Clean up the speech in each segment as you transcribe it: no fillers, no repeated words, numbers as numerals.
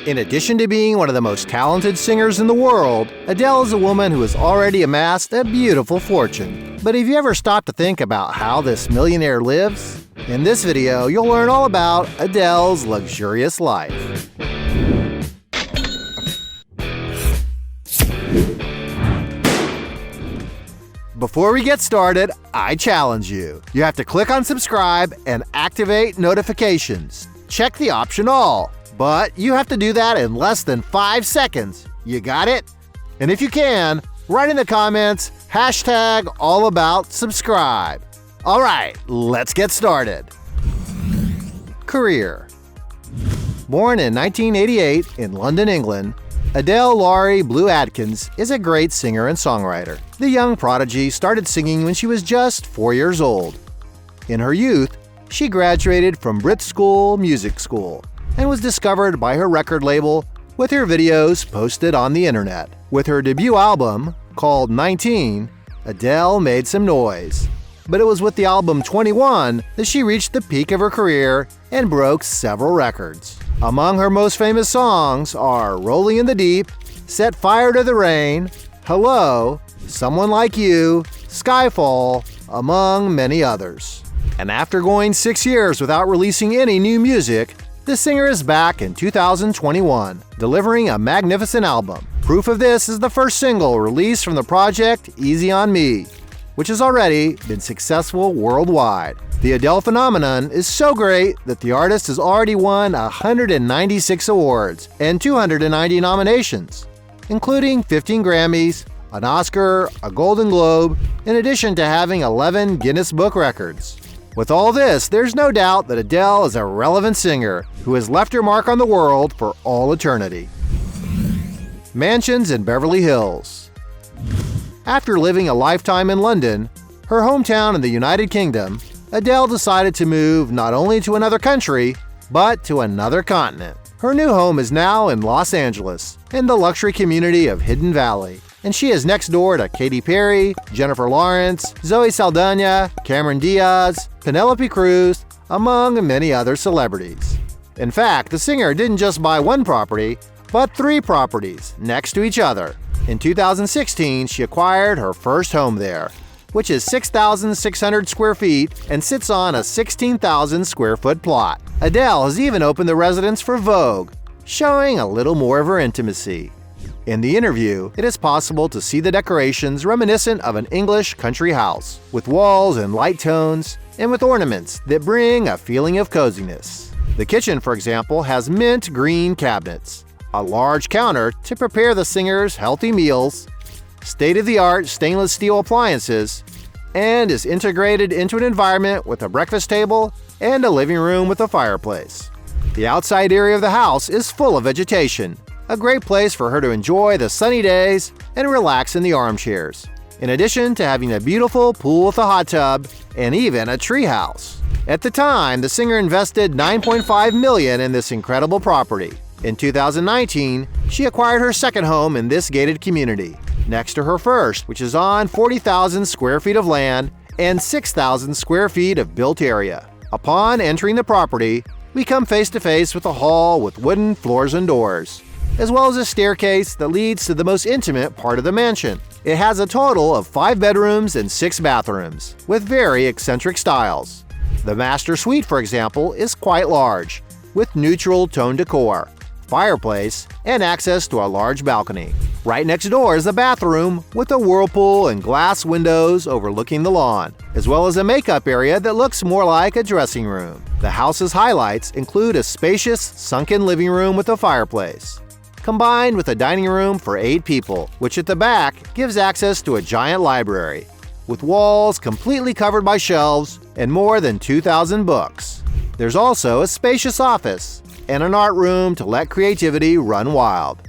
In addition to being one of the most talented singers in the world, Adele is a woman who has already amassed a beautiful fortune. But have you ever stopped to think about how this millionaire lives? In this video, you'll learn all about Adele's luxurious life. Before we get started, I challenge you. You have to click on subscribe and activate notifications. Check the option all. But you have to do that in less than 5 seconds. You got it? And if you can, write in the comments, #allaboutSubscribe. All right, let's get started. Career. Born in 1988 in London, England, Adele Laurie Blue Adkins is a great singer and songwriter. The young prodigy started singing when she was just 4 years old. In her youth, she graduated from Brit School Music School and was discovered by her record label with her videos posted on the internet. With her debut album, called 19, Adele made some noise. But it was with the album 21 that she reached the peak of her career and broke several records. Among her most famous songs are Rolling in the Deep, Set Fire to the Rain, Hello, Someone Like You, Skyfall, among many others. And after going 6 years without releasing any new music, the singer is back in 2021, delivering a magnificent album. Proof of this is the first single released from the project, Easy on Me, which has already been successful worldwide. The Adele phenomenon is so great that the artist has already won 196 awards and 290 nominations, including 15 Grammys, an Oscar, a Golden Globe, in addition to having 11 Guinness Book Records. With all this, there's no doubt that Adele is a relevant singer who has left her mark on the world for all eternity. Mansions in Beverly Hills. After living a lifetime in London, her hometown in the United Kingdom, Adele decided to move not only to another country, but to another continent. Her new home is now in Los Angeles, in the luxury community of Hidden Valley, and she is next door to Katy Perry, Jennifer Lawrence, Zoe Saldana, Cameron Diaz, Penelope Cruz, among many other celebrities. In fact, the singer didn't just buy one property, but 3 properties next to each other. In 2016, she acquired her first home there, which is 6,600 square feet and sits on a 16,000 square foot plot. Adele has even opened the residence for Vogue, showing a little more of her intimacy. In the interview, it is possible to see the decorations reminiscent of an English country house, with walls in light tones and with ornaments that bring a feeling of coziness. The kitchen, for example, has mint green cabinets, a large counter to prepare the singer's healthy meals, state-of-the-art stainless steel appliances, and is integrated into an environment with a breakfast table and a living room with a fireplace. The outside area of the house is full of vegetation, a great place for her to enjoy the sunny days and relax in the armchairs, in addition to having a beautiful pool with a hot tub and even a tree house. At the time, the singer invested $9.5 million in this incredible property. In 2019, she acquired her second home in this gated community, next to her first, which is on 40,000 square feet of land and 6,000 square feet of built area. Upon entering the property, we come face to face with a hall with wooden floors and doors, as well as a staircase that leads to the most intimate part of the mansion. It has a total of 5 bedrooms and 6 bathrooms, with very eccentric styles. The master suite, for example, is quite large, with neutral tone decor, fireplace, and access to a large balcony. Right next door is the bathroom with a whirlpool and glass windows overlooking the lawn, as well as a makeup area that looks more like a dressing room. The house's highlights include a spacious, sunken living room with a fireplace, combined with a dining room for 8 people, which at the back gives access to a giant library, with walls completely covered by shelves and more than 2,000 books. There's also a spacious office and an art room to let creativity run wild.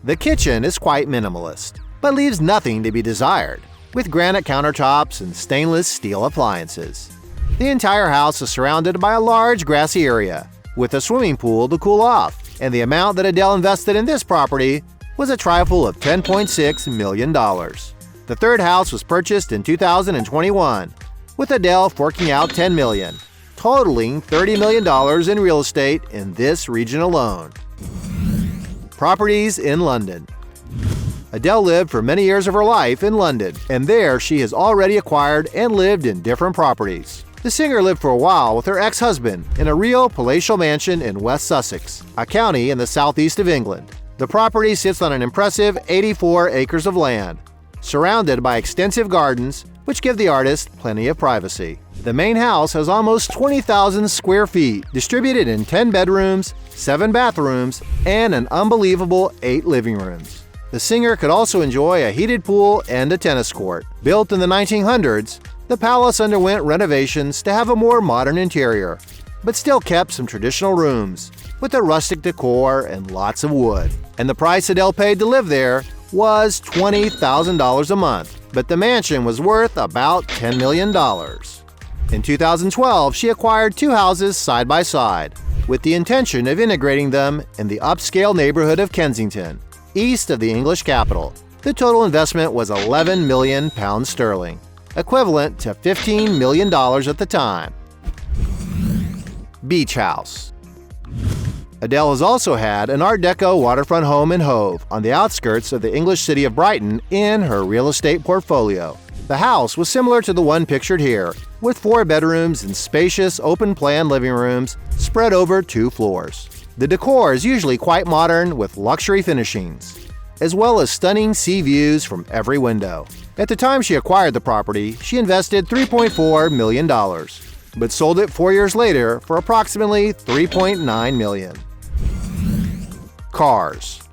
The kitchen is quite minimalist, but leaves nothing to be desired, with granite countertops and stainless steel appliances. The entire house is surrounded by a large grassy area, with a swimming pool to cool off, and the amount that Adele invested in this property was a trifle of $10.6 million. The third house was purchased in 2021, with Adele forking out $10 million, totaling $30 million in real estate in this region alone. Properties in London. Adele lived for many years of her life in London, and there she has already acquired and lived in different properties. The singer lived for a while with her ex-husband in a real palatial mansion in West Sussex, a county in the southeast of England. The property sits on an impressive 84 acres of land, surrounded by extensive gardens, which give the artist plenty of privacy. The main house has almost 20,000 square feet, distributed in 10 bedrooms, 7 bathrooms, and an unbelievable 8 living rooms. The singer could also enjoy a heated pool and a tennis court. Built in the 1900s, the palace underwent renovations to have a more modern interior, but still kept some traditional rooms, with a rustic decor and lots of wood. And the price Adele paid to live there was $20,000 a month, but the mansion was worth about $10 million. In 2012, she acquired 2 houses side by side, with the intention of integrating them in the upscale neighborhood of Kensington, east of the English capital. The total investment was £11 million sterling, equivalent to $15 million at the time. Beach house. Adele has also had an Art Deco waterfront home in Hove, on the outskirts of the English city of Brighton, in her real estate portfolio. The house was similar to the one pictured here, with 4 bedrooms and spacious open-plan living rooms spread over 2 floors. The decor is usually quite modern with luxury finishings, as well as stunning sea views from every window. At the time she acquired the property, she invested $3.4 million, but sold it 4 years later for approximately $3.9 million. Cars.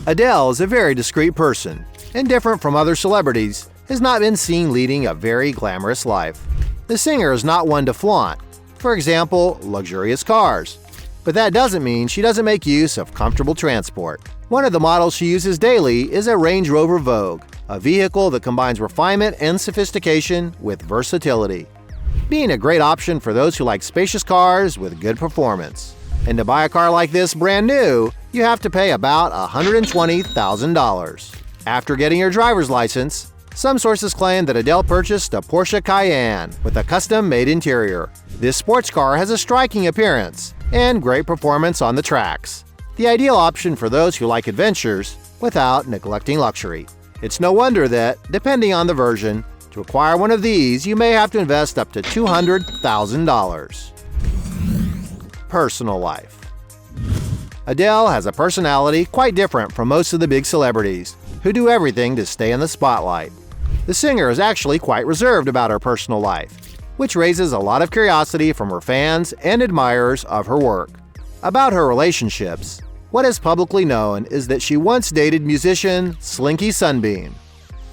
Adele is a very discreet person, and different from other celebrities, has not been seen leading a very glamorous life. The singer is not one to flaunt, for example, luxurious cars. But that doesn't mean she doesn't make use of comfortable transport. One of the models she uses daily is a Range Rover Vogue, a vehicle that combines refinement and sophistication with versatility, being a great option for those who like spacious cars with good performance. And to buy a car like this brand new, you have to pay about $120,000. After getting your driver's license, some sources claim that Adele purchased a Porsche Cayenne with a custom-made interior. This sports car has a striking appearance and great performance on the tracks, the ideal option for those who like adventures without neglecting luxury. It's no wonder that, depending on the version, to acquire one of these you may have to invest up to $200,000. Personal life. Adele has a personality quite different from most of the big celebrities, who do everything to stay in the spotlight. The singer is actually quite reserved about her personal life, which raises a lot of curiosity from her fans and admirers of her work. About her relationships, what is publicly known is that she once dated musician Slinky Sunbeam,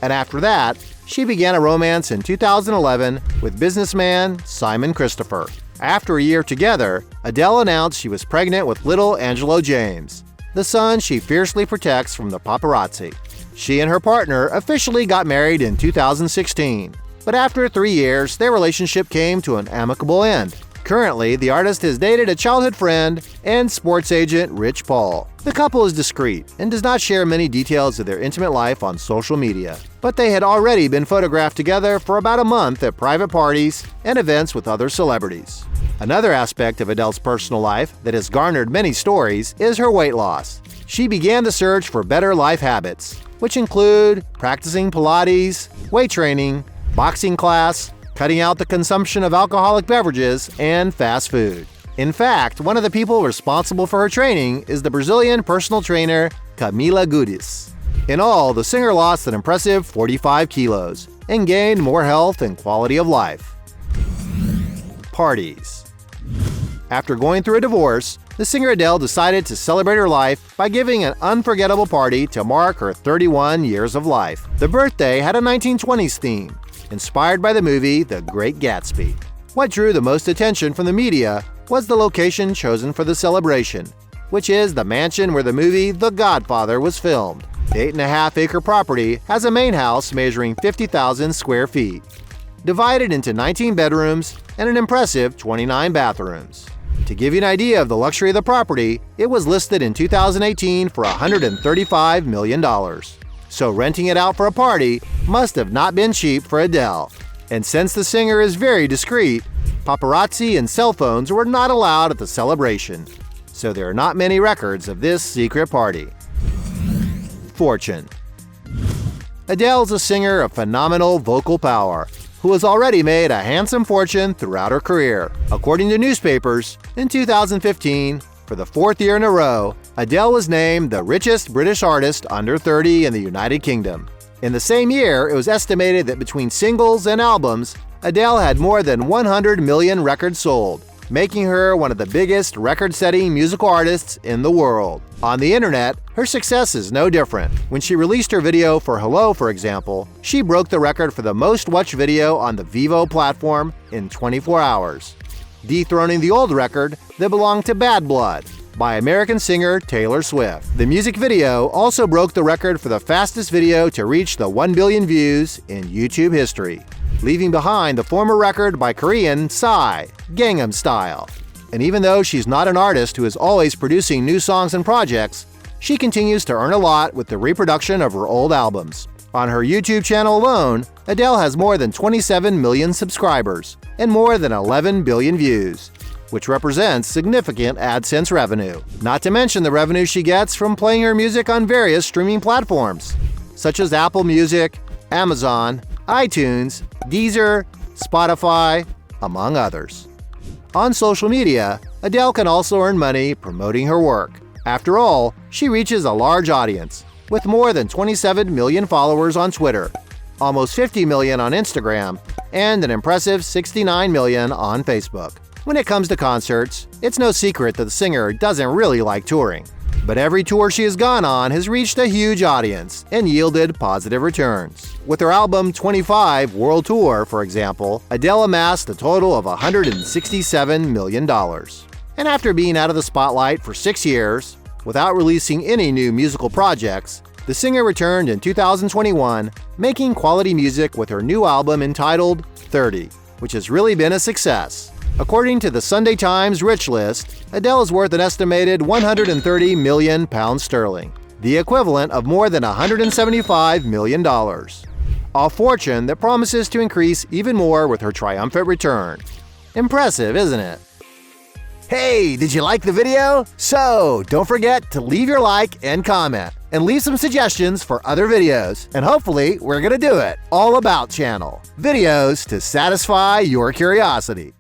and after that, she began a romance in 2011 with businessman Simon Christopher. After a year together, Adele announced she was pregnant with little Angelo James, the son she fiercely protects from the paparazzi. She and her partner officially got married in 2016, but after 3 years, their relationship came to an amicable end. Currently, the artist has dated a childhood friend and sports agent Rich Paul. The couple is discreet and does not share many details of their intimate life on social media, but they had already been photographed together for about a month at private parties and events with other celebrities. Another aspect of Adele's personal life that has garnered many stories is her weight loss. She began the search for better life habits, which include practicing Pilates, weight training, boxing class, cutting out the consumption of alcoholic beverages, and fast food. In fact, one of the people responsible for her training is the Brazilian personal trainer Camila Gudis. In all, the singer lost an impressive 45 kilos and gained more health and quality of life. Parties. After going through a divorce, the singer Adele decided to celebrate her life by giving an unforgettable party to mark her 31 years of life. The birthday had a 1920s theme, inspired by the movie The Great Gatsby. What drew the most attention from the media was the location chosen for the celebration, which is the mansion where the movie The Godfather was filmed. The 8.5-acre property has a main house measuring 50,000 square feet, divided into 19 bedrooms and an impressive 29 bathrooms. To give you an idea of the luxury of the property, it was listed in 2018 for $135 million. So renting it out for a party must have not been cheap for Adele. And since the singer is very discreet, paparazzi and cell phones were not allowed at the celebration. so there are not many records of this secret party. Fortune. Adele is a singer of phenomenal vocal power who has already made a handsome fortune throughout her career. According to newspapers, in 2015, for the fourth year in a row, Adele was named the richest British artist under 30 in the United Kingdom. In the same year, it was estimated that between singles and albums, Adele had more than 100 million records sold, making her one of the biggest record-setting musical artists in the world. On the internet, her success is no different. When she released her video for Hello, for example, she broke the record for the most watched video on the Vivo platform in 24 hours, dethroning the old record that belonged to Bad Blood by American singer Taylor Swift. The music video also broke the record for the fastest video to reach the 1 billion views in YouTube history, leaving behind the former record by Korean Psy, Gangnam Style. And even though she's not an artist who is always producing new songs and projects, she continues to earn a lot with the reproduction of her old albums. On her YouTube channel alone, Adele has more than 27 million subscribers and more than 11 billion views, which represents significant AdSense revenue. Not to mention the revenue she gets from playing her music on various streaming platforms, such as Apple Music, Amazon, iTunes, Deezer, Spotify, among others. On social media, Adele can also earn money promoting her work. After all, she reaches a large audience, with more than 27 million followers on Twitter, almost 50 million on Instagram, and an impressive 69 million on Facebook. When it comes to concerts, it's no secret that the singer doesn't really like touring. But every tour she has gone on has reached a huge audience and yielded positive returns. With her album 25 World Tour, for example, Adele amassed a total of $167 million. And after being out of the spotlight for 6 years, without releasing any new musical projects, the singer returned in 2021, making quality music with her new album entitled 30, which has really been a success. According to the Sunday Times Rich List, Adele is worth an estimated £130 million, the equivalent of more than $175 million. A fortune that promises to increase even more with her triumphant return. Impressive, isn't it? Hey, did you like the video? So, don't forget to leave your like and comment, and leave some suggestions for other videos, and hopefully we're gonna do it. All About channel. Videos to satisfy your curiosity.